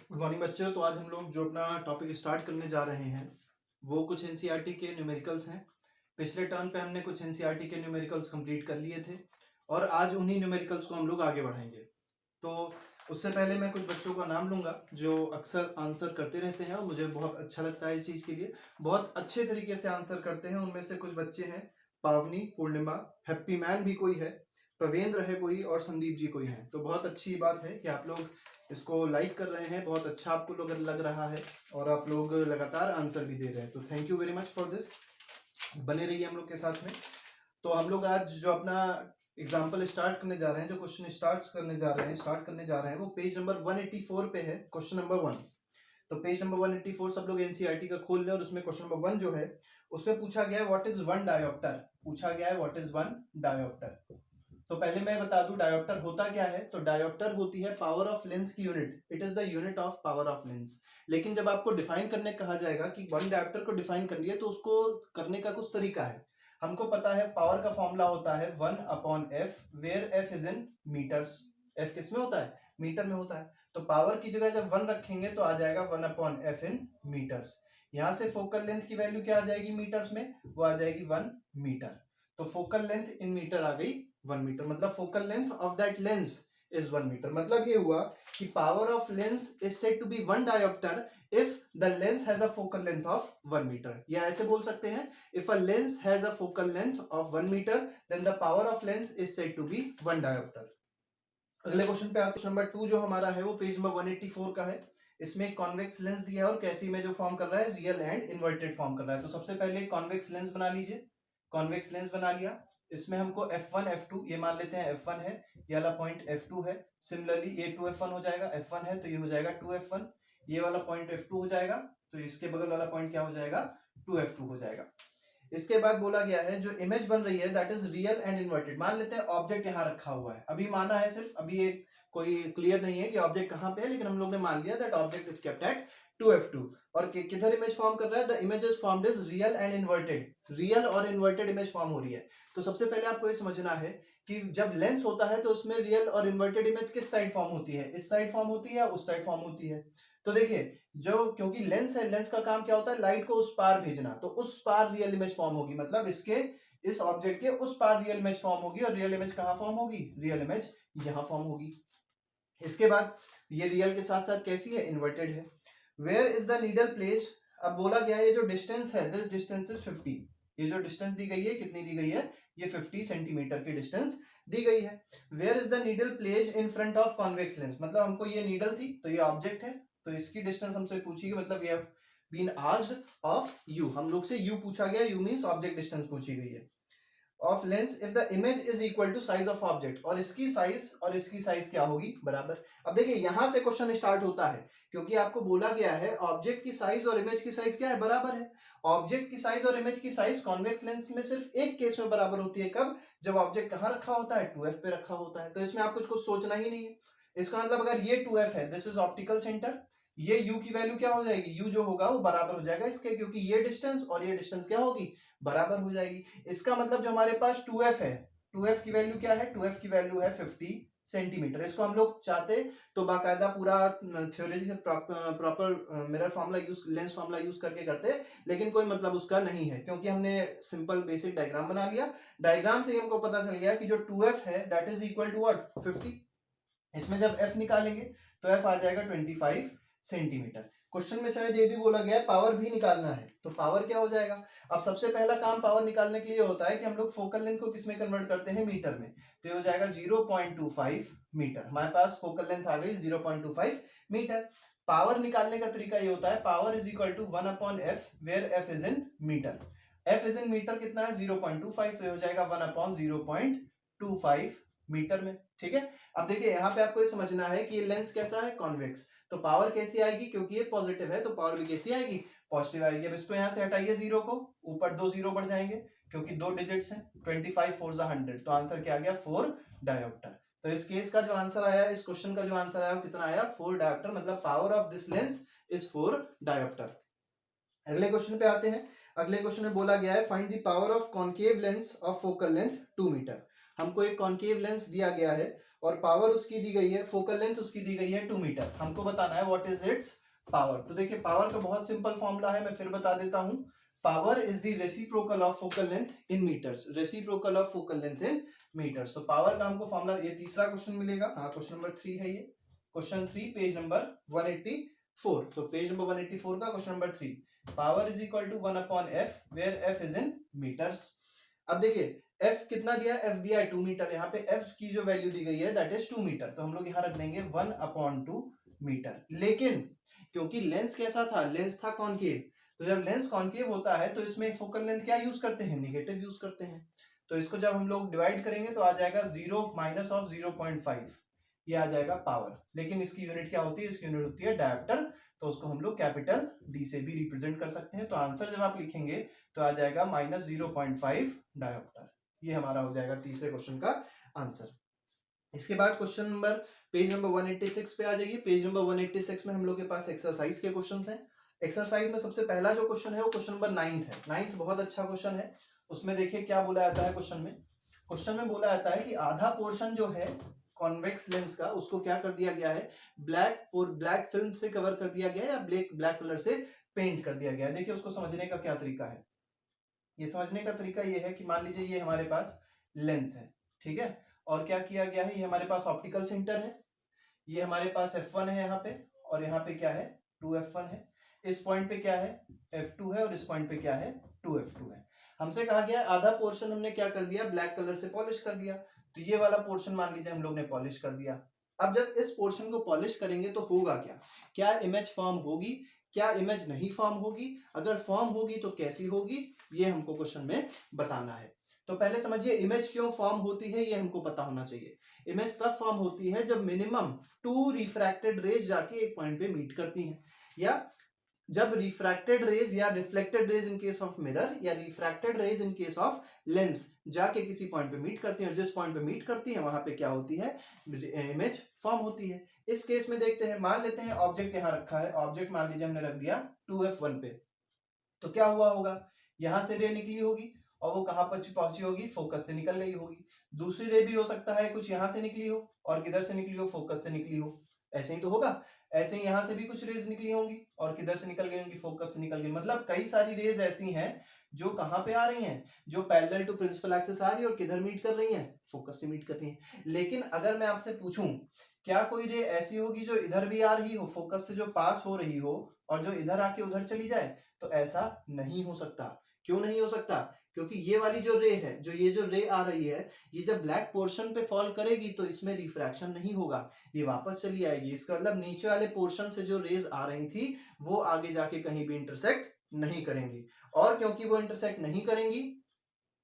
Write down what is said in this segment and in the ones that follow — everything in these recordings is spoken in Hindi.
गुड मॉर्निंग बच्चों। तो आज हम लोग जो अपना टॉपिक स्टार्ट करने जा रहे हैं वो कुछ एनसीईआरटी के न्यूमेरिकल्स हैं। पिछले टर्म पे हमने कुछ एनसीईआरटी के न्यूमेरिकल्स कंप्लीट कर लिए थे और आज उन्हीं न्यूमेरिकल्स को हम लोग आगे बढ़ाएंगे। तो उससे पहले मैं कुछ बच्चों का नाम लूंगा जो अक्सर आंसर करते रहते हैं और मुझे बहुत अच्छा लगता है इस चीज़ के लिए, बहुत अच्छे तरीके से आंसर करते हैं। उनमें से कुछ बच्चे हैं पावनी, पूर्णिमा, हैप्पी मैन भी कोई है, प्रवेंद्र है कोई और संदीप जी कोई है। तो बहुत अच्छी बात है कि आप लोग इसको लाइक कर रहे हैं, बहुत अच्छा आपको लोग लग रहा है और आप लोग लगातार आंसर भी दे रहे हैं। तो thank you very much for this. बने रहिए हम लोग के साथ में। तो हम लोग आज जो अपना एग्जाम्पल स्टार्ट करने जा रहे हैं, जो क्वेश्चन स्टार्ट करने जा रहे हैं वो पेज नंबर 184 पे है, क्वेश्चन नंबर 1। तो पेज नंबर 184 सब लोग एनसीईआरटी का खोल लें और उसमें क्वेश्चन नंबर 1 जो है उसमें पूछा गया है व्हाट इज वन डायोप्टर। पूछा गया है व्हाट इज वन डायोप्टर। तो पहले मैं बता दूं डायोप्टर होता क्या है। तो डायोप्टर होती है पावर ऑफ लेंस की unit, it is the unit of power of lens. लेकिन जब आपको डिफाइन करने कहा जाएगा कि वन डायोप्टर को डिफाइन करिए तो उसको करने का कुछ तरीका है। हमको पता है पावर का फॉर्मूला होता है 1/f, where f is in metres. f किस में होता है? मीटर में होता है। तो पावर की जगह जब 1 रखेंगे तो आ जाएगा 1/f इन मीटर्स। यहां से फोकल लेंथ की वैल्यू क्या आ जाएगी मीटर्स में? वो आ जाएगी 1 मीटर। तो फोकल लेंथ इन मीटर आ गई 1 मीटर, मतलब focal length of that lens is 1 metre. मतलब ये हुआ कि power of lens is said to be 1 dioptre if the lens has a focal length of 1 metre. या ऐसे बोल सकते हैं, if a lens has a focal length of 1 metre then the power of lens is said to be 1 dioptre. अगले क्वेश्चन पे आते हैं। क्वेश्चन नंबर 2 जो हमारा है वो पेज नंबर 184 का है। इसमें कॉन्वेक्स लेंस दिया है और कैसी में जो फॉर्म कर रहा है रियल एंड इन्वर्टेड फॉर्म कर रहा है। तो सबसे पहले कॉन्वेक्स लेंस बना लीजिए। कॉन्वेक्स लेंस बना लिया। इसमें हमको F1 F2 ये मान लेते हैं F1 है, ये वाला पॉइंट F2 है। सिमिलरली ये 2F1 हो जाएगा, F1 है तो ये हो जाएगा 2F1। ये वाला पॉइंट F2 हो जाएगा तो इसके बगल वाला पॉइंट क्या हो जाएगा? 2F2 हो जाएगा। इसके बाद बोला गया है जो इमेज बन रही है that is real and inverted. मान लेते हैं ऑब्जेक्ट यहाँ रखा हुआ है, अभी माना है सिर्फ, अभी ये कोई क्लियर नहीं है कि ऑब्जेक्ट कहाँ पे है, लेकिन हम लोग ने मान लिया that object is kept at 2F2। और किधर इमेज फॉर्म कर रहा है? The image is formed is real and inverted. Real और इन्वर्टेड इमेज फॉर्म हो रही है। तो सबसे पहले आपको ये समझना है कि जब लेंस होता है तो उसमें रियल और इन्वर्टेड इमेज किस साइड फॉर्म होती है? इस साइड फॉर्म होती है या उस साइड फॉर्म होती है? तो देखिए, जो क्योंकि लेंस है, लेंस का काम क्या होता है? लाइट को उस पार भेजना। तो उस पार रियल इमेज फॉर्म होगी, मतलब इसके इस ऑब्जेक्ट के उस पार रियल इमेज फॉर्म होगी। और रियल इमेज कहाँ फॉर्म होगी? रियल इमेज यहाँ फॉर्म होगी। इसके बाद ये रियल के साथ साथ कैसी है? इन्वर्टेड है। Where is the needle place. अब बोला गया है ये जो डिस्टेंस है, दिस डिस्टेंस इज 50। ये जो डिस्टेंस दी गई है कितनी दी गई है? ये 50 सेंटीमीटर की डिस्टेंस दी गई है। Where is the needle place in front of convex lens. मतलब हमको ये नीडल थी तो ये ऑब्जेक्ट है, तो इसकी डिस्टेंस हमसे पूछी गई, मतलब ये बीन आस्क्ड ऑफ यू। हम लोग से यू पूछा गया, यू मींस ऑब्जेक्ट डिस्टेंस पूछी गई है of lens if the image is equal to size of object. और इसकी साइज क्या होगी? बराबर। अब देखिए यहां से क्वेश्चन स्टार्ट होता है, क्योंकि आपको बोला गया है ऑब्जेक्ट की साइज और इमेज की साइज क्या है? बराबर है। ऑब्जेक्ट की साइज और इमेज की साइज कॉन्वेक्स लेंस में सिर्फ एक केस में बराबर होती है। कब? जब ऑब्जेक्ट कहां रखा होता है? 2F पे रखा होता है। तो इसमें आपको कुछ सोचना ही नहीं है। इसका मतलब अगर ये 2F है, दिस इज ऑप्टिकल सेंटर, ये u की वैल्यू क्या हो जाएगी? u जो होगा वो बराबर हो जाएगा इसके, क्योंकि ये डिस्टेंस और ये डिस्टेंस क्या होगी? बराबर हो जाएगी। इसका मतलब जो हमारे पास 2F है, 2F की वैल्यू क्या है? 2F की वैल्यू है 50 सेंटीमीटर। इसको हम लोग चाहते तो बाकायदा पूरा थ्योरी से proper mirror formula use, lens formula use करके करते, लेकिन कोई मतलब उसका नहीं है, क्योंकि हमने सिंपल बेसिक डायग्राम बना लिया। डायग्राम से हमको पता चल गया कि जो 2F है that is equal to what? 50। इसमें जब f निकालेंगे तो f आ जाएगा 25 सेंटीमीटर। क्वेश्चन में शायद ये भी बोला गया है पावर भी निकालना है, तो पावर क्या हो जाएगा? अब सबसे पहला काम पावर निकालने के लिए होता है कि हम लोग फोकल लेंथ को किसमें कन्वर्ट करते हैं? मीटर में। तो ये हो जाएगा 0.25 मीटर। हमारे पास फोकल लेंथ आ गई 0.25 मीटर। पावर निकालने का तरीका ये होता है, power is equal to 1/f where f is in metre. f is in metre कितना है? 0.25, तो ये हो जाएगा 1/0.25 मीटर में। ठीक है। अब देखिए यहाँ पे आपको ये समझना है कि ये लेंस कैसा है? कॉन्वेक्स। तो पावर कैसी आएगी? क्योंकि ये पॉजिटिव है तो पावर भी कैसी आएगी? पॉजिटिव आएगी। अब इसको यहाँ से हटाइए जीरो को, ऊपर 2 जीरो बढ़ जाएंगे क्योंकि 2 डिजिट्स हैं। 25 4 100, तो आंसर क्या आ गया? 4 डायोप्टर। तो इस केस का जो आंसर आया, इस क्वेश्चन का जो आंसर आया वो कितना आया? 4 डायोप्टर। मतलब power of this lens is 4 dioptre. अगले क्वेश्चन पे आते हैं। अगले क्वेश्चन में बोला गया है find the power of concave lens of focal length 2 metre. हमको एक कॉनकेव लेंस दिया गया है और पावर उसकी दी गई है, फोकल लेंथ उसकी दी गई है 2 मीटर। हमको बताना है व्हाट इज इट्स पावर। तो देखिए पावर का बहुत सिंपल फॉर्मूला है, मैं फिर बता देता हूं। Power is the reciprocal of focal length in metres, reciprocal of focal length in metres. तो पावर का हमको फॉर्मूला, ये तीसरा क्वेश्चन मिलेगा, हाँ क्वेश्चन नंबर 3 है ये, क्वेश्चन 3 पेज नंबर 184। तो पेज नंबर 184 का question number 3, power is equal to 1/f where f is in metres. अब देखिए f कितना दिया है, f दिया है 2 मीटर, यहाँ पे f की जो वैल्यू दी गई है दैट इज 2 मीटर, तो हम लोग यहाँ रख देंगे 1/2 मीटर। लेकिन क्योंकि लेंस कैसा था, लेंस था कॉनकेव, तो जब लेंस कॉनकेव होता है तो इसमें फोकल लेंथ क्या यूज करते हैं, नेगेटिव यूज करते हैं। तो इसको जब हम लोग डिवाइड करेंगे तो आ जाएगा 0 माइनस ऑफ 0.5, ये आ जाएगा पावर। लेकिन इसकी यूनिट क्या होती है, इसकी यूनिट होती है डायोप्टर, तो उसको हम लोग कैपिटल डी से भी रिप्रेजेंट कर सकते हैं। तो आंसर जब आप लिखेंगे तो आ जाएगा -0.5 डायोप्टर। ये हमारा हो जाएगा तीसरे क्वेश्चन का आंसर। इसके बाद क्वेश्चन नंबर, पेज नंबर 186 पे आ जाइए। पेज नंबर 186 में हम लोग के पास एक्सरसाइज के क्वेश्चंस हैं। एक्सरसाइज में सबसे पहला जो क्वेश्चन है वो क्वेश्चन नंबर 9 है। 9 बहुत अच्छा क्वेश्चन है। उसमें देखिए क्या बोला जाता है क्वेश्चन में, क्वेश्चन में बोला जाता है कि आधा पोर्शन जो है कॉन्वेक्स लेंस का, उसको क्या कर दिया गया है, ब्लैक फिल्म से कवर कर दिया गया है, या ब्लैक कलर से पेंट कर दिया गया है। देखिए उसको समझने का क्या तरीका है, ये समझने का तरीका ये है कि मान लीजिए ये हमारे पास लेंस है, ठीक है, और क्या किया गया है, ये हमारे पास ऑप्टिकल सेंटर है, ये हमारे पास f1 है यहाँ पे, और यहाँ पे क्या है 2f1 है, इस पॉइंट पे क्या है f2 है, और इस पॉइंट पे क्या है 2f2 है। हमसे कहा गया आधा पोर्शन हमने क्या कर दिया, ब्लैक कलर से पॉलिश कर दिया, तो ये वाला पोर्शन मान लीजिए हम लोग ने पॉलिश कर दिया। अब जब इस पोर्शन को पॉलिश करेंगे तो होगा क्या, क्या इमेज फॉर्म होगी, क्या इमेज नहीं फॉर्म होगी, अगर फॉर्म होगी तो कैसी होगी, ये हमको क्वेश्चन में बताना है। तो पहले समझिए इमेज क्यों फॉर्म होती है, ये हमको पता होना चाहिए। इमेज तब फॉर्म होती है जब मिनिमम 2 रिफ्रैक्टेड रेज जाके एक पॉइंट पे मीट करती हैं, या जब रिफ्रैक्टेड रेज या reflected rays in case of mirror, या refracted rays in case of lens जाके किसी पॉइंट पे मीट करती हैं, और जिस पॉइंट पे मीट करती है वहां पे क्या होती है, इमेज फॉर्म होती है। इस केस में देखते हैं, मान लेते हैं ऑब्जेक्ट यहां रखा है, ऑब्जेक्ट मान लीजिए हमने रख दिया 2f1 पे, तो क्या हुआ होगा, यहां से रे निकली होगी और वो कहां पर पहुंची होगी, फोकस से निकल गई होगी। दूसरी रे भी हो सकता है कुछ यहां से निकली हो और किधर से निकली हो, फोकस से निकली हो, ऐसे ही तो होगा। ऐसे ही यहां से भी कुछ रेज निकली होंगी और किधर से निकल गई होंगी, फोकस से निकल गई। मतलब कई सारी रेज ऐसी हैं जो कहां पे आ रही हैं, जो पैरेलल टू प्रिंसिपल एक्सिस आ रही है और किधर मीट कर रही हैं, फोकस से मीट कर रही हैं। लेकिन अगर मैं आपसे पूछूं क्या कोई रे ऐसी होगी जो इधर भी आ रही हो, फोकस से जो पास हो रही हो, और जो इधर आके उधर चली जाए, तो ऐसा नहीं हो सकता। क्यों नहीं हो सकता, क्योंकि ये वाली जो रे है, ये जो रे आ रही है, ये जब ब्लैक पोर्शन पे फॉल करेगी तो इसमें रिफ्रैक्शन नहीं होगा, ये वापस चली आएगी। इसका मतलब नीचे वाले पोर्शन से जो रेज आ रही थी वो आगे जाके कहीं भी इंटरसेक्ट नहीं करेंगी, और क्योंकि वो इंटरसेक्ट नहीं करेंगी,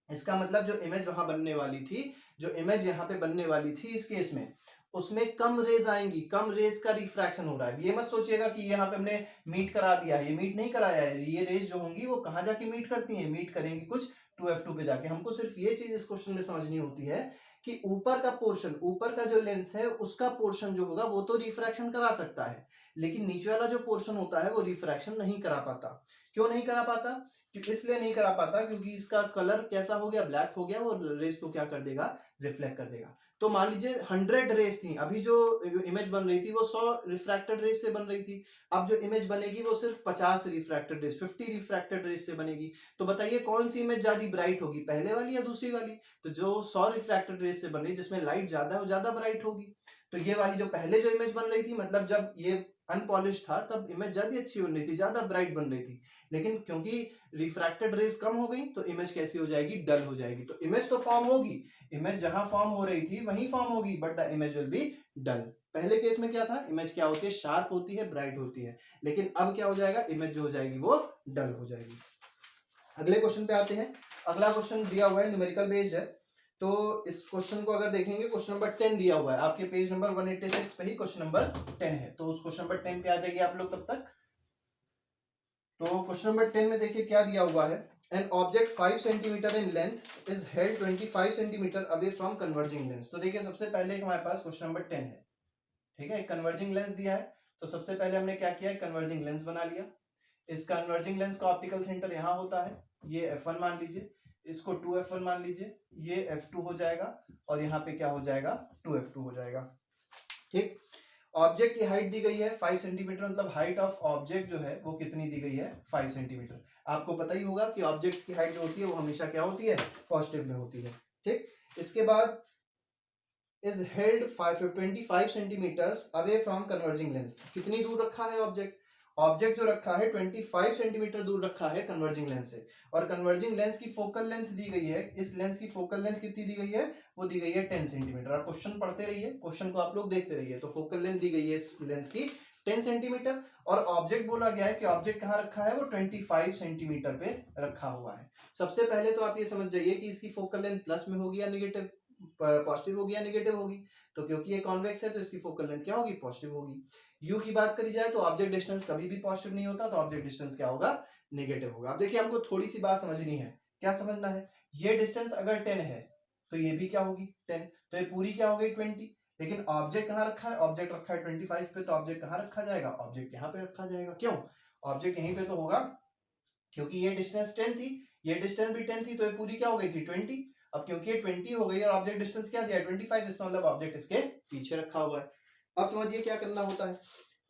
इसका मतलब जो इमेज वहां बनने वाली थी, जो इमेज यहाँ पे बनने वाली थी इस केस में, उसमें कम रेज आएंगी, कम रेज का रिफ्रैक्शन हो रहा है। ये मत सोचिएगा कि यहाँ पे हमने मीट करा दिया है, ये मीट नहीं कराया है। ये रेज जो होंगी वो कहाँ जाके मीट करती हैं, मीट करेंगी कुछ 2f2 पे जाके। हमको सिर्फ ये चीज इस क्वेश्चन में समझनी होती है कि ऊपर का पोर्शन, ऊपर का जो लेंस है उसका पोर्शन जो होगा वो तो रिफ्रैक्शन करा सकता है, लेकिन नीचे वाला जो पोर्शन होता है वो रिफ्रैक्शन नहीं करा पाता। क्यों नहीं करा पाता, इसलिए नहीं करा पाता क्योंकि इसका कलर कैसा हो गया, ब्लैक हो गया, वो रेस को क्या कर देगा, रिफ्लेक्ट कर देगा। तो मान लीजिए 100 रेस थी, अभी जो इमेज बन रही थी वो 100 रिफ्रैक्टेड रेस से बन रही थी, अब जो इमेज बनेगी वो सिर्फ 50 रिफ्रैक्टेड रेस, 50 रिफ्रैक्टेड रेस से बनेगी। तो बताइए कौन सी इमेज ज्यादा ब्राइट होगी, पहले वाली या दूसरी वाली। तो जो 100 रिफ्रैक्टेड रेस से बन रही, जिसमें लाइट ज्यादा है, वो ज्यादा ब्राइट होगी। तो ये वाली जो पहले जो इमेज बन रही थी, मतलब जब ये अनपॉलिश था तब इमेज ज्यादा अच्छी बन रही थी, ज्यादा ब्राइट बन रही थी, लेकिन क्योंकि रिफ्रैक्टेड रेज कम हो गई तो इमेज कैसी हो जाएगी, डल हो जाएगी। तो इमेज तो फॉर्म होगी, इमेज जहां फॉर्म हो रही थी वहीं फॉर्म होगी, but the image will be dull. पहले केस में क्या था, इमेज क्या होती है, शार्प होती है, ब्राइट होती है, लेकिन अब क्या हो जाएगा, इमेज जो हो जाएगी वो डल हो जाएगी। अगले क्वेश्चन पे आते हैं। अगला क्वेश्चन दिया हुआ है, न्यूमेरिकल बेस्ड है। तो इस क्वेश्चन को अगर देखेंगे, क्वेश्चन नंबर 10 दिया हुआ है आपके पेज नंबर 186 पे ही क्वेश्चन नंबर 10 है, तो उस क्वेश्चन नंबर 10 पे आ जाइए आप लोग तब तक। तो क्वेश्चन नंबर 10 में देखिए क्या दिया हुआ है, an object 5 centimetre in length is held 25 centimetre away from converging lens. तो देखिए सबसे पहले हमारे पास क्वेश्चन नंबर 10 है, ठीक है, एक कन्वर्जिंग लेंस दिया है। तो सबसे पहले हमने क्या किया, कन्वर्जिंग लेंस बना लिया। इस कन्वर्जिंग लेंस का ऑप्टिकल सेंटर यहाँ होता है, ये f1 मान लीजिए, इसको 2f1 मान लीजिए, ये f2 हो जाएगा और यहाँ पे क्या हो जाएगा 2f2 हो जाएगा। ठीक, ऑब्जेक्ट की हाइट दी गई है 5 सेंटीमीटर, मतलब हाइट ऑफ ऑब्जेक्ट जो है वो कितनी दी गई है 5 सेंटीमीटर। आपको पता ही होगा कि ऑब्जेक्ट की हाइट जो होती है वो हमेशा क्या होती है, पॉजिटिव में होती है। ठीक, इसके बाद is held 25 centimetres away from converging lens. कितनी दूर रखा है ऑब्जेक्ट, ऑब्जेक्ट जो रखा है 25 सेंटीमीटर दूर रखा है कन्वर्जिंग लेंस से, और कन्वर्जिंग लेंस की फोकल लेंथ दी गई है, इस लेंस की फोकल लेंथ कितनी दी गई है, वो दी गई है 10 सेंटीमीटर। आप क्वेश्चन पढ़ते रहिए, क्वेश्चन को आप लोग देखते रहिए। तो फोकल लेंथ दी गई है इस लेंस की 10 सेंटीमीटर, और ऑब्जेक्ट बोला गया है कि ऑब्जेक्ट कहाँ रखा है, वो 25 सेंटीमीटर पे रखा हुआ है। सबसे पहले तो आप ये समझ जाइए कि इसकी फोकल लेंथ प्लस में होगी या निगेटिव, पॉजिटिव होगी या निगेटिव होगी। तो क्योंकि ये कॉन्वेक्स है तो इसकी फोकल लेंथ क्या होगी, पॉजिटिव होगी। यू की बात करी जाए तो ऑब्जेक्ट डिस्टेंस कभी भी पॉजिटिव नहीं होता, तो ऑब्जेक्ट डिस्टेंस क्या होगा, नेगेटिव होगा। अब देखिए हमको थोड़ी सी बात समझनी है, क्या समझना है, ये डिस्टेंस अगर 10 है तो ये भी क्या होगी 10, तो ये पूरी क्या हो गई 20। लेकिन ऑब्जेक्ट कहाँ रखा है, ऑब्जेक्ट रखा है 25 पे, तो ऑब्जेक्ट कहाँ रखा जाएगा, ऑब्जेक्ट यहाँ पे रखा जाएगा। क्यों, ऑब्जेक्ट यहीं पे तो होगा, क्योंकि ये डिस्टेंस 10 थी, ये डिस्टेंस भी 10 थी, तो ये पूरी क्या हो गई थी 20। अब क्योंकि ये 20 हो गई और ऑब्जेक्ट डिस्टेंस क्या दिया 25, इसका मतलब ऑब्जेक्ट इसके पीछे रखा हुआ है। अब समझिए क्या करना होता है,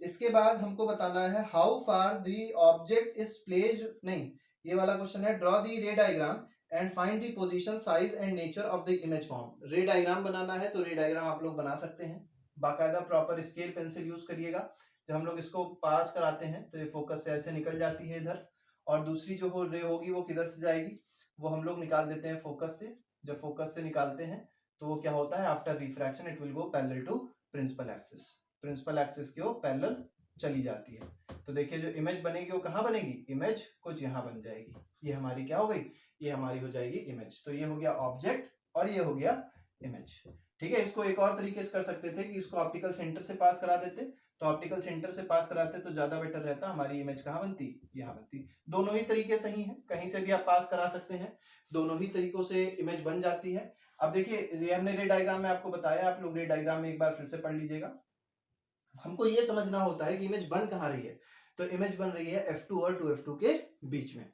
इसके बाद हमको बताना है how far the object is placed, नहीं ये वाला क्वेश्चन है, draw the ray diagram and find the position size and nature of the image form. Ray diagram बनाना है तो रे डायग्राम आप लोग बना सकते हैं, बाकायदा प्रॉपर स्केल पेंसिल यूज करिएगा। जब हम लोग इसको पास कराते हैं तो ये फोकस से ऐसे निकल जाती है इधर, और दूसरी जो रे होगी वो किधर से जाएगी, वो हम लोग निकाल देते हैं फोकस से। जब फोकस से निकालते हैं तो वो क्या होता है, after refraction it will go parallel to principal axis, principal axis के वो पैरेलल चली जाती है। तो देखिए जो इमेज बनेगी वो कहाँ बनेगी, इमेज कुछ यहाँ बन जाएगी, ये हमारी क्या हो गई, ये हमारी हो जाएगी इमेज। तो ये हो गया ऑब्जेक्ट और ये हो गया इमेज। ठीक है, इसको एक और तरीके से कर सकते थे कि इसको ऑप्टिकल सेंटर से पास करा देते, तो ऑप्टिकल सेंटर से पास कराते तो ज्यादा बेटर रहता, हमारी इमेज कहाँ बनती, यहाँ बनती। दोनों ही तरीके सही हैं, कहीं से भी आप पास करा सकते हैं, दोनों ही तरीकों से इमेज बन जाती है। अब देखिए ये हमने रे डायग्राम में आपको बताया, आप लोग रे डायग्राम में एक बार फिर से पढ़ लीजिएगा। हमको ये समझना होता है कि इमेज बन कहाँ रही है, तो इमेज बन रही है f2 और 2f2 के बीच में।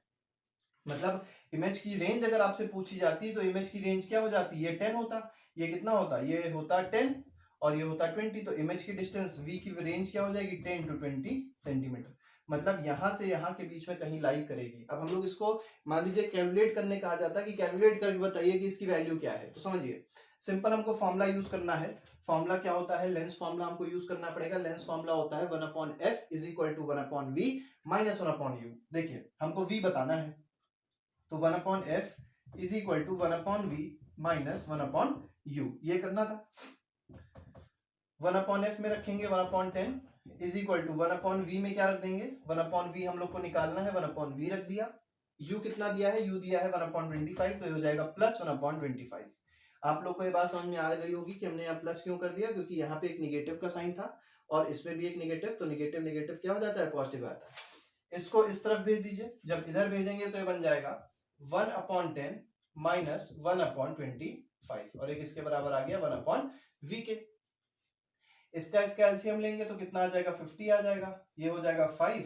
मतलब इमेज की रेंज अगर आपसे पूछी जाती है तो इमेज की रेंज क्या हो जाती है, ये 10 होता, ये कितना होता, ये होता 10 और ये होता 20, तो इमेज की डिस्टेंस v की रेंज क्या हो जाएगी 10 to 20 सेंटीमीटर। मतलब यहां से यहां के बीच में कहीं लाई करेगी। अब हम लोग इसको मान लीजिए कैलकुलेट करने कहा जाता है कि कैलकुलेट करके बताइए कि इसकी वैल्यू क्या है, तो समझिए सिंपल हमको फॉर्मूला यूज करना है। फॉर्मूला क्या होता है, लेंस फॉर्मूला हमको यूज करना पड़ेगा। लेंस फॉर्मूला होता है 1/f is equal to 1/v minus 1/u। देखिए हमको v बताना है, तो 1/f is equal to 1/v minus 1/u, ये करना था। 1/f में रखेंगे 1/10 इज इक्वल टू 1/v में क्या रख देंगे, 1/v हम लोग को निकालना है, 1/v रख दिया। u कितना दिया है, u दिया है 1/25, तो ये हो जाएगा प्लस 1/25। आप लोग को ये बात समझ में आ गई होगी कि हमने यहाँ प्लस क्यों कर दिया, क्योंकि यहाँ पे एक निगेटिव का साइन था और इसमें भी एक निगेटिव, तो निगेटिव निगेटिव क्या हो जाता है, पॉजिटिव आता है। इसको इस तरफ भेज दीजिए, जब इधर भेजेंगे तो ये बन जाएगा 1/10 माइनस 1/25, और एक इसके बराबर आ गया 1/v के। इसका एलसीएम लेंगे तो कितना आ जाएगा 50 आ जाएगा, ये हो जाएगा 5,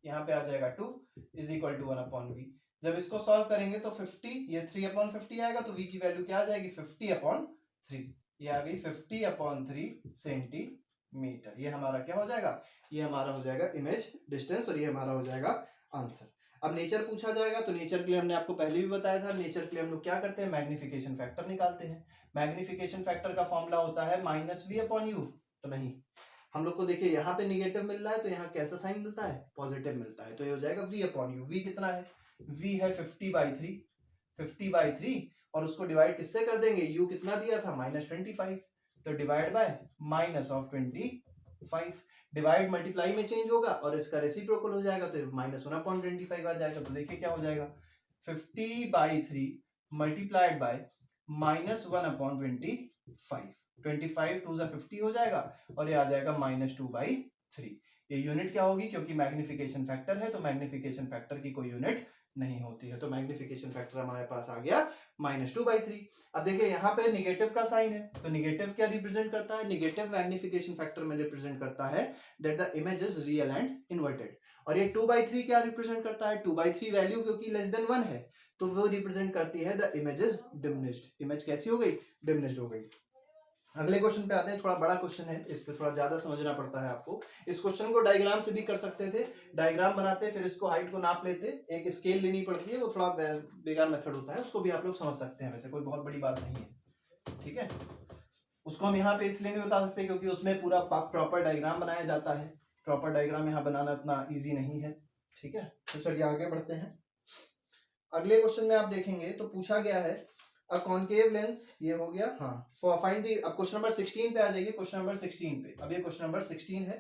यहाँ पे आ जाएगा 2 इज इक्वल टू 1/v। जब इसको सॉल्व करेंगे तो 50, ये 3/50 आएगा, तो v की वैल्यू क्या आ जाएगी 50/3, ये आ गई 50/3 सेंटीमीटर। ये हमारा क्या हो जाएगा, ये हमारा हो जाएगा इमेज डिस्टेंस, और ये हमारा हो जाएगा आंसर। अब नेचर पूछा जाएगा, तो नेचर के लिए हमने आपको पहले भी बताया था, नेचर के लिए हम लोग क्या करते हैं, मैग्निफिकेशन फैक्टर निकालते हैं। मैग्निफिकेशन फैक्टर का फॉर्मूला होता है -v/u। तो नहीं, हम लोग को देखिए यहाँ पे निगेटिव मिल रहा है, तो यहाँ कैसा साइन मिलता है, पॉजिटिव मिलता है, तो ये हो जाएगा v/u। v कितना है, v है 50/3, और उसको डिवाइड किससे कर देंगे, u कितना दिया था -25, तो डिवाइड बाय -25, डिवाइड मल्टीप्लाई में चेंज होगा और इसका रेसिप्रोकल हो जाएगा, तो -1/25 आ जाएगा। तो देखिए क्या हो जाएगा 50/3 मल्टीप्लाइड बाय -1/25, 25 2 50 हो जाएगा, और ये आ जाएगा -2/3। ये यूनिट क्या होगी, क्योंकि मैग्निफिकेशन फैक्टर है तो मैग्निफिकेशन फैक्टर की कोई यूनिट नहीं होती है, तो मैग्निफिकेशन फैक्टर हमारे पास आ गया -2/3। अब देखिए यहाँ पे निगेटिव का साइन है, तो निगेटिव क्या रिप्रेजेंट करता है, निगेटिव मैग्निफिकेशन फैक्टर में रिप्रेजेंट करता है that the image is real and inverted. और ये 2/3 क्या रिप्रेजेंट करता है, 2/3 वैल्यू क्योंकि लेस देन 1 है, तो वो रिप्रेजेंट करती है the image is diminished. Image कैसी हो गई? डिमिनिश्ड हो गई। अगले क्वेश्चन पे आते हैं, थोड़ा बड़ा क्वेश्चन है, इस पे थोड़ा ज्यादा समझना पड़ता है आपको। इस क्वेश्चन को डायग्राम से भी कर सकते थे, डायग्राम बनाते फिर इसको हाइट को नाप लेते, एक स्केल लेनी पड़ती है, वो थोड़ा बेकार मेथड होता है, उसको भी आप लोग समझ सकते हैं, वैसे कोई बहुत बड़ी बात नहीं है, ठीक है। उसको हम यहाँ पे इसलिए नहीं बता सकते क्योंकि उसमें पूरा प्रॉपर डायग्राम बनाया जाता है, प्रॉपर डायग्राम यहाँ बनाना इतना ईजी नहीं है, ठीक है। तो चलिए आगे बढ़ते हैं। अगले क्वेश्चन में आप देखेंगे तो पूछा गया है अ कॉनकेव लेंस, ये हो गया, हाँ। फाइंड दी, अब क्वेश्चन नंबर 16 पे आ जाइए, क्वेश्चन नंबर 16 पे। अब ये क्वेश्चन नंबर 16 है,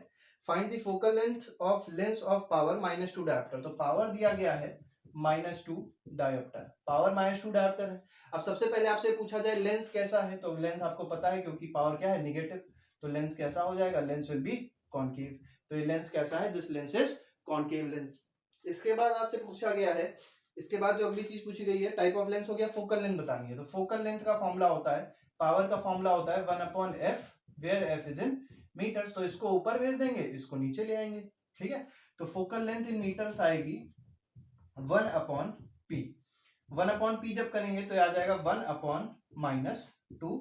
find the focal length of power -2 dioptre. तो पावर दिया गया है -2 डायोप्टर, पावर -2 डायोप्टर है। अब सबसे पहले आपसे पूछा जाए लेंस कैसा है, तो लेंस आपको पता है क्योंकि पावर क्या है? नेगेटिव, तो लेंस कैसा हो जाएगा? Lens will be concave. तो ये लेंस कैसा है? This lens is concave lens. इसके बाद आपसे पूछा गया है, इसके बाद जो अगली चीज पूछी गई है, टाइप ऑफ लेंस हो गया, फोकल लेंथ बतानी है। तो फोकल लेंथ का फॉर्मूला होता है, पावर का फॉर्मूला होता है 1/f, where f is in metres. तो इसको ऊपर भेज देंगे, इसको नीचे ले आएंगे, ठीक है। तो फोकल लेंथ इन मीटर्स आएगी 1/p। 1/p जब करेंगे तो आ जाएगा 1/-2,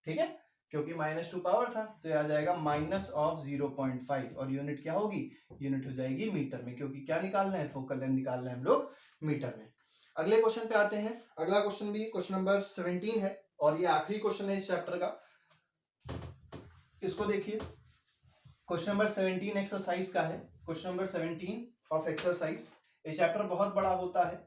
ठीक है, क्योंकि -2 पावर था, तो आ जाएगा -0.5, और यूनिट क्या होगी? यूनिट हो जाएगी मीटर में, क्योंकि क्या निकालना है? फोकल लेंथ निकालना है हम लोग मीटर में। अगले क्वेश्चन पे आते हैं। अगला क्वेश्चन भी क्वेश्चन नंबर 17 है, और ये आखिरी क्वेश्चन है इस चैप्टर का। इसको देखिए, क्वेश्चन नंबर 17 एक्सरसाइज का है, क्वेश्चन नंबर 17 ऑफ एक्सरसाइज। ये चैप्टर बहुत बड़ा होता है,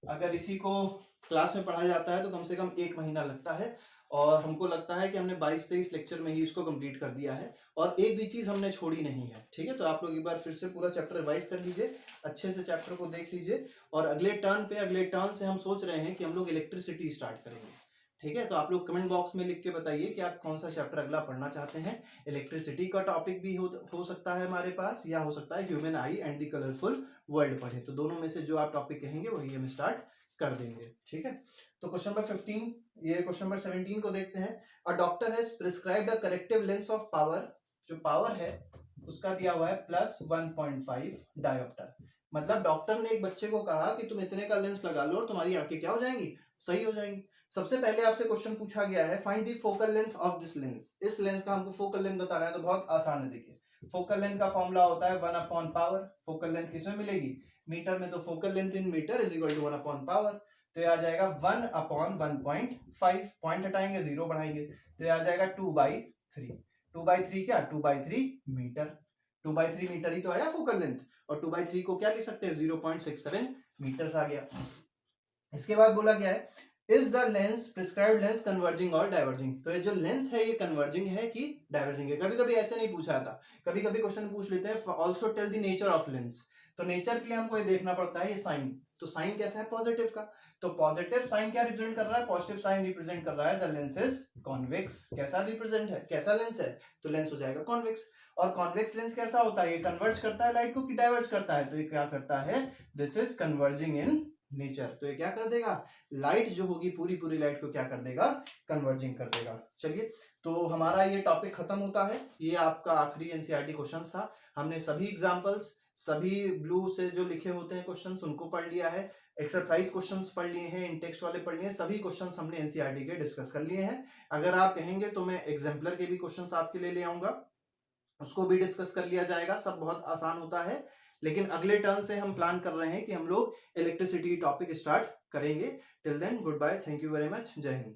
अगर इसी को क्लास में पढ़ा जाता है तो कम से कम 1 महीना लगता है, और हमको लगता है कि हमने 22-23 लेक्चर में ही इसको कंप्लीट कर दिया है, और एक भी चीज हमने छोड़ी नहीं है, ठीक है। तो आप लोग एक बार फिर से पूरा चैप्टर रिवाइज कर लीजिए, अच्छे से चैप्टर को देख लीजिए, और अगले टर्न से हम सोच रहे हैं कि हम लोग इलेक्ट्रिसिटी स्टार्ट करेंगे, ठीक है। तो आप लोग कमेंट बॉक्स में लिख के बताइए कि आप कौन सा चैप्टर अगला पढ़ना चाहते हैं। इलेक्ट्रिसिटी का टॉपिक भी हो सकता है हमारे पास, या हो सकता है human I and the colourful world पढ़े। तो दोनों में से जो आप टॉपिक कहेंगे वही हम स्टार्ट कर देंगे, ठीक है। तो क्वेश्चन नंबर 15, ये क्वेश्चन नंबर 17 को देखते हैं। A doctor has prescribed a corrective lens of power, जो पावर है उसका दिया हुआ है +1.5 डायोप्टर। मतलब डॉक्टर ने एक बच्चे को कहा कि तुम इतने का लेंस लगा लो और तुम्हारी आंखें क्या हो जाएंगी? सही हो जाएंगी। सबसे पहले आपसे क्वेश्चन पूछा गया है, find the focal length of this lens. इस लेंस का हमको फोकल लेंथ बताना है, तो बहुत आसान है। देखिए, फोकल लेंथ का फॉर्मूला होता है 1/पावर। फोकल लेंथ किसमें मिलेगी? मीटर में। तो focal length in metre is equal to 1/पावर। तो ये आ जाएगा 1/1.5, पॉइंट हटाएंगे, 0 बढ़ाएंगे, तो ये आ जाएगा 2/3। 2/3 क्या? 2/3 मीटर। 2/3 मीटर ही तो आया फोकल लेंथ, और 2/3 को क्या लिख सकते हैं? 0.67 मीटर्स आ गया। इसके बाद बोला गया है, is the lens prescribed lens converging और डाइवर्जिंग। तो ये जो लेंस है ये कन्वर्जिंग है कि डाइवर्जिंग है? कभी कभी ऐसे नहीं पूछा था, कभी कभी क्वेश्चन पूछ लेते हैं also tell the nature of lens. तो नेचर के लिए हमको ये देखना पड़ता है ये साइन। तो साइन कैसा है? पॉजिटिव का। तो पॉजिटिव साइन क्या रिप्रेजेंट कर रहा है? पॉजिटिव साइन रिप्रेजेंट कर रहा है द लेंस इज कॉन्वेक्स। कैसा रिप्रेजेंट है? कैसा लेंस है? तो लेंस हो जाएगा कॉन्वेक्स। और कॉन्वेक्स लेंस कैसा होता है? ये कन्वर्ज करता है लाइट को कि डाइवर्ज करता है? तो ये क्या करता है? This is converging in nature. तो ये क्या कर देगा? लाइट जो होगी पूरी लाइट को क्या कर देगा? कन्वर्जिंग कर देगा। चलिए, तो हमारा ये टॉपिक खत्म होता है। ये आपका आखिरी एनसीईआरटी क्वेश्चंस था। हमने सभी एग्जांपल्स, सभी ब्लू से जो लिखे होते हैं क्वेश्चंस, उनको पढ़ लिया है। एक्सरसाइज क्वेश्चंस पढ़ लिए हैं, इंटेक्स्ट वाले पढ़ लिए हैं, सभी क्वेश्चंस हमने एनसीईआरटी के डिस्कस कर लिए हैं। अगर आप कहेंगे तो मैं एग्जाम्पलर के भी क्वेश्चंस आपके लिए ले आऊंगा, उसको भी डिस्कस कर लिया जाएगा। सब बहुत आसान होता है, लेकिन अगले टर्न से हम प्लान कर रहे हैं कि हम लोग इलेक्ट्रिसिटी टॉपिक स्टार्ट करेंगे। Till then, good bye, thank you very much, जय हिंद।